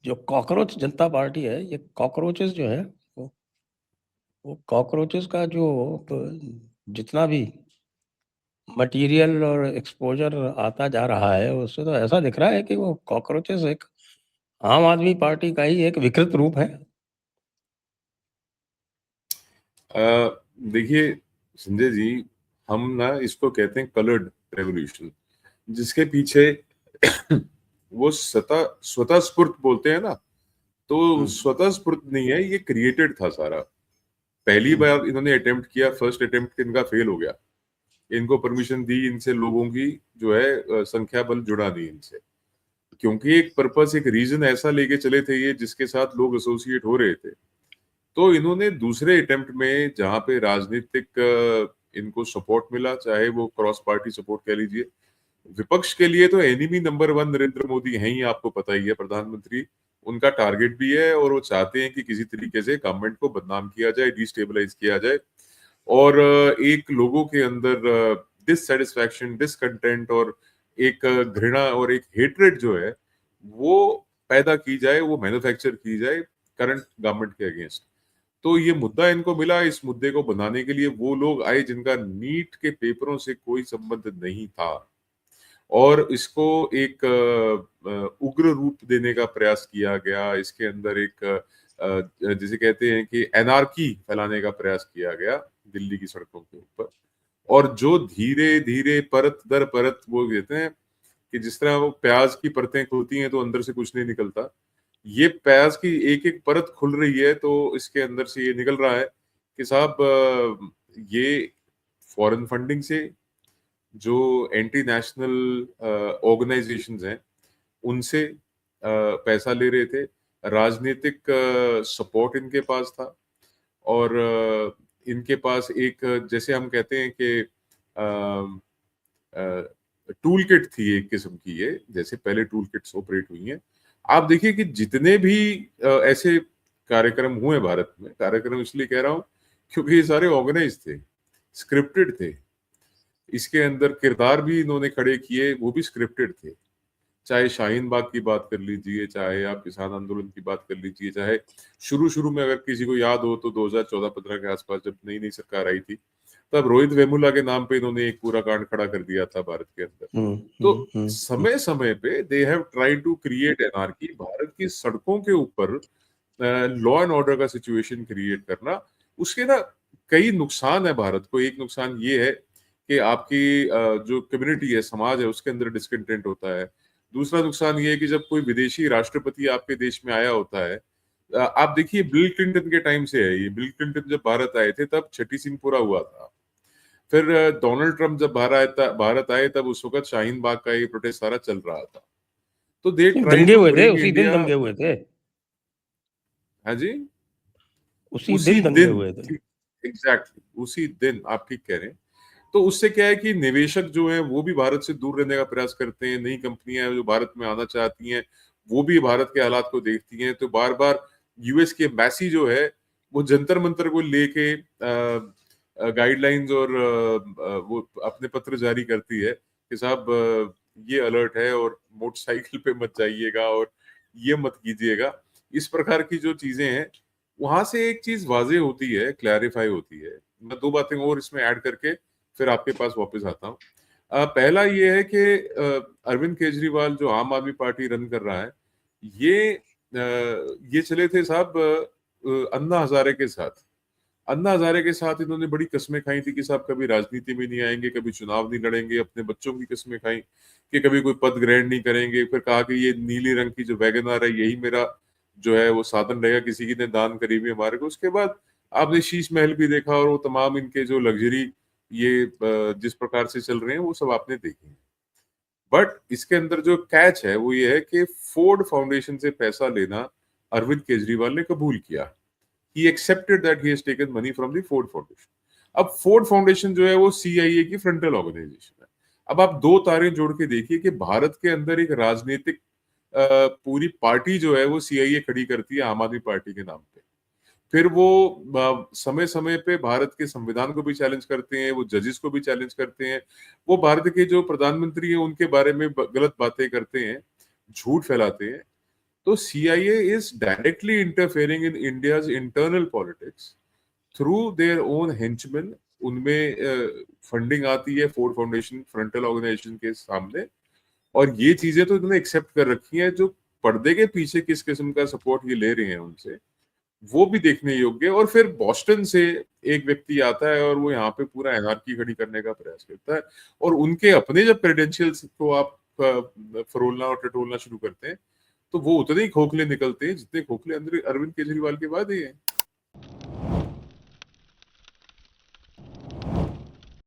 जो कॉकरोच जनता पार्टी है, ये कॉकरोचेस जो है वो कॉकरोचेस का जो जितना भी मटेरियल और एक्सपोजर आता जा रहा है, उससे तो ऐसा दिख रहा है कि वो कॉकरोचेस एक आम आदमी पार्टी का ही एक विकृत रूप है। देखिए संजय जी, हम ना इसको कहते हैं कलर्ड रेवोल्यूशन, जिसके पीछे वो स्वतः स्फूर्त बोलते हैं ना, तो स्वतः स्फूर्त नहीं है, ये क्रिएटेड था सारा। पहली बार इन्होंने अटेम्प्ट किया, फर्स्ट अटेम्प्ट इनका फेल हो गया। इनको परमिशन दी इनसे, लोगों की जो है संख्या बल जुड़ा नहीं इनसे, क्योंकि एक पर्पस, एक रीजन ऐसा लेके चले थे ये, जिसके साथ लोग एसोसिएट हो रहे थे। तो इन्होंने दूसरे अटेम्प्ट में, जहां पे राजनीतिक इनको सपोर्ट मिला, चाहे वो क्रॉस पार्टी सपोर्ट कह लीजिए, विपक्ष के लिए तो एनिमी नंबर 1 नरेंद्र मोदी हैं ही, आपको पता ही है, प्रधानमंत्री उनका टारगेट भी है, और वो चाहते हैं कि किसी तरीके से गवर्नमेंट को बदनाम किया जाए, डिस्टेबलाइज किया जाए, और एक लोगों के अंदर डिससेटिस्फैक्शन, डिसकंटेंट, और एक घृणा और एक हेट्रेड जो है वो पैदा की जाए, वो मैन्युफैक्चर की जाए करंट गवर्नमेंट के अगेंस्ट। तो ये मुद्दा इनको मिला, इस मुद्दे को बनाने के लिए वो लोग आए जिनका नीट के पेपरों से कोई संबंध नहीं था, और इसको एक उग्र रूप देने का प्रयास किया गया। इसके अंदर एक जिसे कहते हैं कि एनार्की फैलाने का प्रयास किया गया दिल्ली की सड़कों के ऊपर, और जो धीरे धीरे परत दर परत, वो कहते हैं कि जिस तरह वो प्याज की परतें खुलती हैं तो अंदर से कुछ नहीं निकलता, ये प्याज की एक एक परत खुल रही है, तो इसके अंदर से ये निकल रहा है कि साहब ये फॉरेन फंडिंग से, जो एंटी नेशनल ऑर्गेनाइजेशंस हैं उनसे पैसा ले रहे थे, राजनीतिक सपोर्ट इनके पास था, और इनके पास एक, जैसे हम कहते हैं कि टूल किट थी एक किस्म की, ये जैसे पहले टूल किट्स ऑपरेट हुई हैं। आप देखिए कि जितने भी ऐसे कार्यक्रम हुए भारत में, कार्यक्रम इसलिए कह रहा हूं क्योंकि ये सारे ऑर्गेनाइज थे, स्क्रिप्टेड थे, इसके अंदर किरदार भी इन्होंने खड़े किए, वो भी स्क्रिप्टेड थे। चाहे शाहीन बाग की बात कर लीजिए, चाहे आप किसान आंदोलन की बात कर लीजिए, चाहे शुरू शुरू में अगर किसी को याद हो तो 2014-15 के आसपास जब नई नई सरकार आई थी, तब रोहित वेमुला के नाम पे इन्होंने एक पूरा कांड खड़ा कर दिया था भारत के अंदर। तो समय समय पे they have tried to create anarchy, Bharat की सड़कों के ऊपर लॉ एंड ऑर्डर का सिचुएशन क्रिएट करना। उसके ना कई नुकसान है भारत को। एक नुकसान ये है कि आपकी जो कम्युनिटी है, समाज है, उसके अंदर डिस्कंटेंट होता है। दूसरा नुकसान ये है कि जब कोई विदेशी राष्ट्रपति आपके देश में आया होता है, आप देखिए बिल क्लिंटन के टाइम से है ये, बिल क्लिंटन जब भारत आए थे तब छठी सिंह पूरा हुआ था। फिर डोनाल्ड ट्रंप जब भारत आए तब उस वक्त शाहीन बाग का ये प्रोटेस्ट सारा चल रहा था। तो दे ट्राई दंगे टू हुए थे, ब्रिंग उसी दिन इंडिया। दंगे हुए थे। हाँ जी, उसी उसी दिन दंगे दिन, हुए थे। एग्जैक्टली उसी दिन, आप ठीक कह रहे हैं। तो उससे क्या है कि निवेशक जो है वो भी भारत से दूर रहने का प्रयास करते हैं। नई कंपनियां जो भारत में आना चाहती हैं वो भी भारत के हालात को देखती हैं, तो बार बार यूएस की एम्बेसी जो है वो जंतर मंतर को लेके गाइडलाइंस और वो अपने पत्र जारी करती है कि साहब ये अलर्ट है, और मोटरसाइकिल पे मत जाइएगा, और ये मत कीजिएगा। इस प्रकार की जो चीजें हैं, वहां से एक चीज वाजे होती है, क्लैरिफाई होती है। मैं दो बातें और इसमें ऐड करके फिर आपके पास वापस आता हूँ। पहला ये है कि अरविंद केजरीवाल जो आम आदमी पार्टी रन कर रहा है, ये चले थे साहब अन्ना हजारे के साथ। अन्ना हजारे के साथ इन्होंने बड़ी कस्में खाई थी कि साहब कभी राजनीति में नहीं आएंगे, कभी चुनाव नहीं लड़ेंगे, अपने बच्चों की कस्में खाई कि कभी कोई पद ग्रहण नहीं करेंगे। फिर कहा कि ये नीली रंग की जो वैगन आर है यही मेरा जो है वो साधन रहेगा, किसी की ने दान करी भी हमारे को। उसके बाद आपने शीश महल भी देखा, और वो तमाम इनके जो लग्जरी ये जिस प्रकार से चल रहे हैं वो सब आपने देखे हैं। बट इसके अंदर जो कैच है वो ये है कि फोर्ड फाउंडेशन से पैसा लेना अरविंद केजरीवाल ने कबूल किया। he accepted that he has taken money from the Ford Foundation. अब फोर्ड फाउंडेशन जो है वो सीआईए की फ्रंटल ऑर्गेनाइजेशन है। अब आप दो तारे जोड़ के देखिए कि भारत के अंदर एक राजनीतिक पूरी पार्टी जो है वो सीआईए खड़ी करती है आम आदमी पार्टी के नाम पे। फिर वो समय समय पे भारत के संविधान को भी चैलेंज करते हैं, वो जजेस को भी चैलेंज करते हैं, वो भारत के जो प्रधानमंत्री हैं उनके बारे में गलत बातें करते हैं, झूठ फैलाते हैं। तो CIA is directly interfering in India's internal politics through their own henchmen. उनमें फंडिंग आती है फोर्ड फाउंडेशन फ्रंटल ऑर्गेनाइजेशन के सामने, और ये चीजें तो इन्होंने एक्सेप्ट कर रखी हैं। जो पर्दे के पीछे किस किस्म का सपोर्ट ये ले रहे हैं उनसे, वो भी देखने योग्य है। और फिर बॉस्टन से एक व्यक्ति आता है और वो यहाँ पे पूरा एनार्की खड़ी करने का प्रयास करता है, और उनके अपने जब क्रेडेंशियल्स को आप फरोलना और टटोलना शुरू करते हैं तो वो उतने ही खोखले निकलते हैं जितने खोखले अरविंद केजरीवाल के बाद ही हैं।